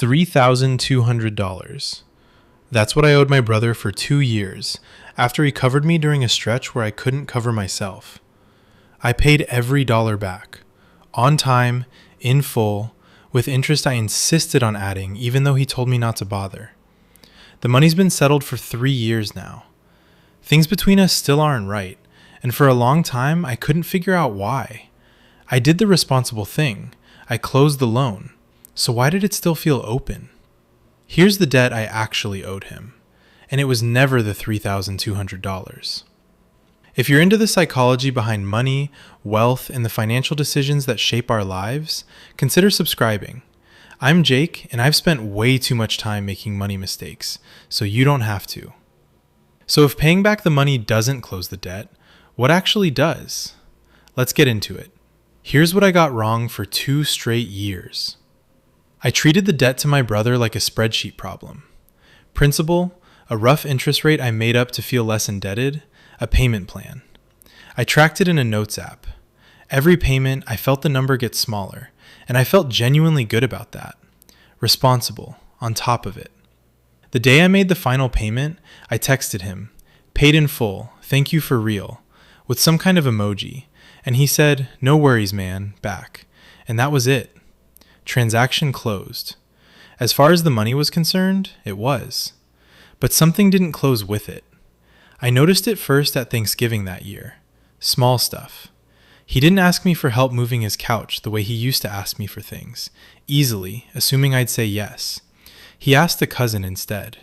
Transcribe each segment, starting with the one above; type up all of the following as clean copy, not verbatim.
$3,200. That's what I owed my brother for 2 years, after he covered me during a stretch where I couldn't cover myself. I paid every dollar back, on time, in full, with interest I insisted on adding even though he told me not to bother. The money's been settled for 3 years now. Things between us still aren't right, and for a long time I couldn't figure out why. I did the responsible thing. I closed the loan. So why did it still feel open? Here's the debt I actually owed him, and it was never the $3,200. If you're into the psychology behind money, wealth, and the financial decisions that shape our lives, consider subscribing. I'm Jake, and I've spent way too much time making money mistakes, so you don't have to. So if paying back the money doesn't close the debt, what actually does? Let's get into it. Here's what I got wrong for 2 straight years. I treated the debt to my brother like a spreadsheet problem. Principal, a rough interest rate I made up to feel less indebted, a payment plan. I tracked it in a notes app. Every payment, I felt the number get smaller, and I felt genuinely good about that. Responsible, on top of it. The day I made the final payment, I texted him, "Paid in full, thank you for real," with some kind of emoji, and he said, "No worries, man," back. And that was it. Transaction closed. As far as the money was concerned, it was. But something didn't close with it. I noticed it first at Thanksgiving that year. Small stuff. He didn't ask me for help moving his couch the way he used to ask me for things, easily, assuming I'd say yes. He asked a cousin instead.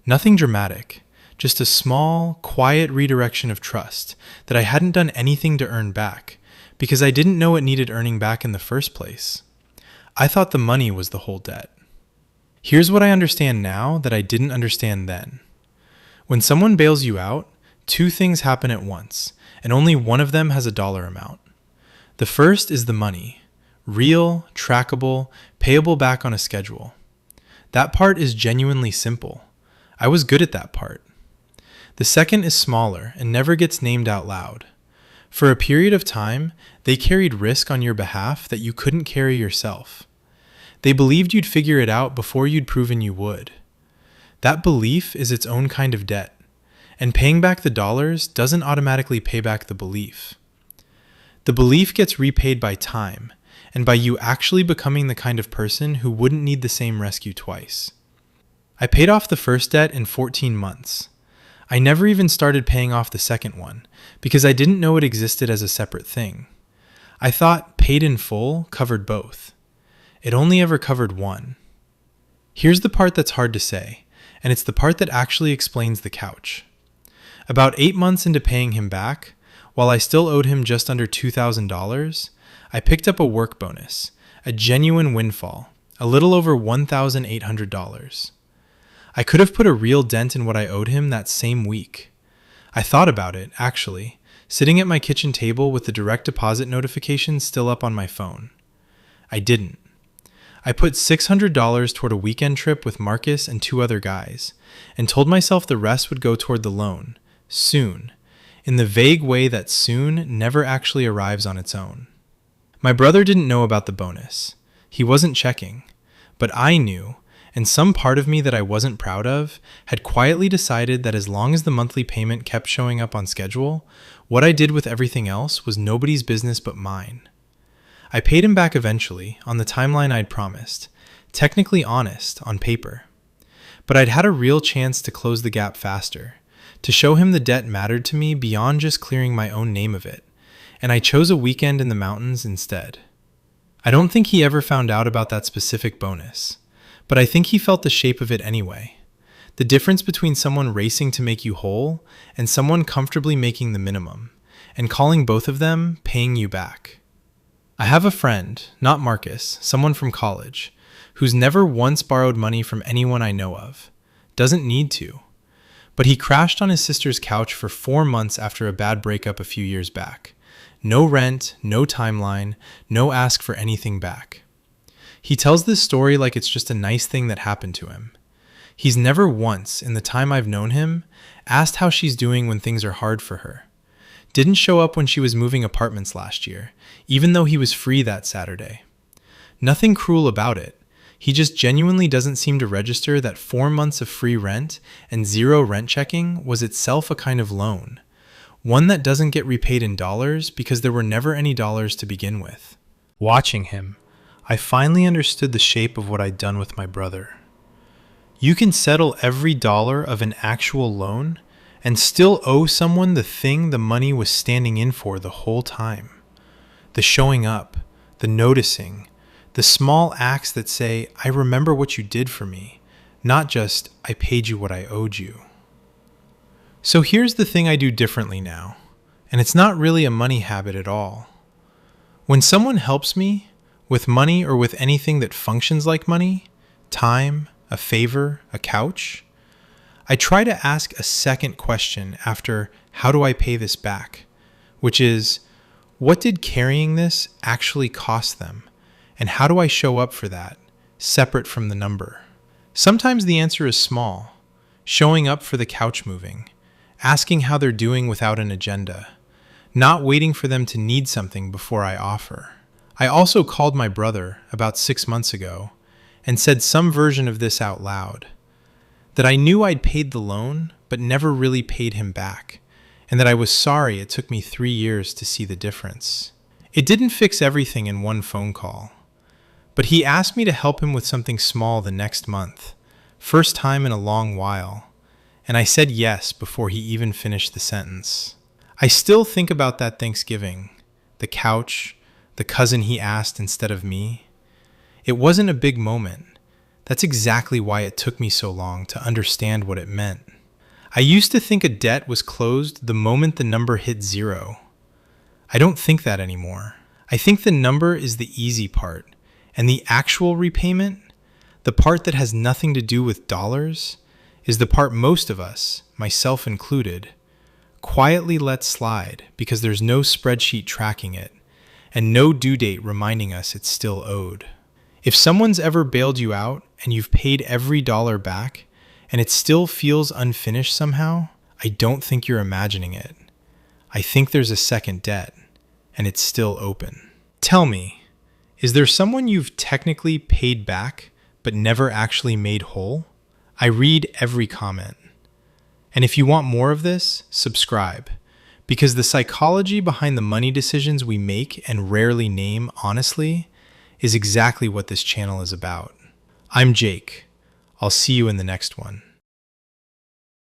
Nothing dramatic, just a small, quiet redirection of trust that I hadn't done anything to earn back, because I didn't know it needed earning back in the first place. I thought the money was the whole debt. Here's what I understand now that I didn't understand then. When someone bails you out, 2 things happen at once, and only one of them has a dollar amount. The first is the money, real, trackable, payable back on a schedule. That part is genuinely simple. I was good at that part. The second is smaller and never gets named out loud. For a period of time, they carried risk on your behalf that you couldn't carry yourself. They believed you'd figure it out before you'd proven you would. That belief is its own kind of debt, and paying back the dollars doesn't automatically pay back the belief. The belief gets repaid by time, and by you actually becoming the kind of person who wouldn't need the same rescue twice. I paid off the first debt in 14 months. I never even started paying off the second one, because I didn't know it existed as a separate thing. I thought paid in full covered both. It only ever covered one. Here's the part that's hard to say, and it's the part that actually explains the couch. About 8 months into paying him back, while I still owed him just under $2,000, I picked up a work bonus, a genuine windfall, a little over $1,800. I could have put a real dent in what I owed him that same week. I thought about it, actually, sitting at my kitchen table with the direct deposit notification still up on my phone. I didn't. I put $600 toward a weekend trip with Marcus and 2 other guys, and told myself the rest would go toward the loan, soon, in the vague way that soon never actually arrives on its own. My brother didn't know about the bonus. He wasn't checking, but I knew, and some part of me that I wasn't proud of had quietly decided that as long as the monthly payment kept showing up on schedule, what I did with everything else was nobody's business but mine. I paid him back eventually, on the timeline I'd promised, technically honest, on paper. But I'd had a real chance to close the gap faster, to show him the debt mattered to me beyond just clearing my own name of it, and I chose a weekend in the mountains instead. I don't think he ever found out about that specific bonus, but I think he felt the shape of it anyway. The difference between someone racing to make you whole and someone comfortably making the minimum, and calling both of them paying you back. I have a friend, not Marcus, someone from college, who's never once borrowed money from anyone I know of. Doesn't need to. But he crashed on his sister's couch for 4 months after a bad breakup a few years back. No rent, no timeline, no ask for anything back. He tells this story like it's just a nice thing that happened to him. He's never once, in the time I've known him, asked how she's doing when things are hard for her. Didn't show up when she was moving apartments last year, even though he was free that Saturday. Nothing cruel about it. He just genuinely doesn't seem to register that 4 months of free rent and zero rent checking was itself a kind of loan, one that doesn't get repaid in dollars because there were never any dollars to begin with. Watching him, I finally understood the shape of what I'd done with my brother. You can settle every dollar of an actual loan and still owe someone the thing the money was standing in for the whole time. The showing up, the noticing, the small acts that say, I remember what you did for me, not just, I paid you what I owed you. So here's the thing I do differently now, and it's not really a money habit at all. When someone helps me, with money or with anything that functions like money, time, a favor, a couch, I try to ask a second question after, how do I pay this back? Which is, what did carrying this actually cost them? And how do I show up for that, separate from the number? Sometimes the answer is small, showing up for the couch moving, asking how they're doing without an agenda, not waiting for them to need something before I offer. I also called my brother about 6 months ago and said some version of this out loud, that I knew I'd paid the loan but never really paid him back, and that I was sorry it took me 3 years to see the difference. It didn't fix everything in one phone call, but he asked me to help him with something small the next month, first time in a long while, and I said yes before he even finished the sentence. I still think about that Thanksgiving, the couch, the cousin he asked instead of me. It wasn't a big moment. That's exactly why it took me so long to understand what it meant. I used to think a debt was closed the moment the number hit zero. I don't think that anymore. I think the number is the easy part, and the actual repayment, the part that has nothing to do with dollars, is the part most of us, myself included, quietly let slide because there's no spreadsheet tracking it, and no due date reminding us it's still owed. If someone's ever bailed you out and you've paid every dollar back and it still feels unfinished somehow, I don't think you're imagining it. I think there's a second debt, and it's still open. Tell me, is there someone you've technically paid back but never actually made whole? I read every comment. And if you want more of this, subscribe. Because the psychology behind the money decisions we make and rarely name honestly is exactly what this channel is about. I'm Jake. I'll see you in the next one.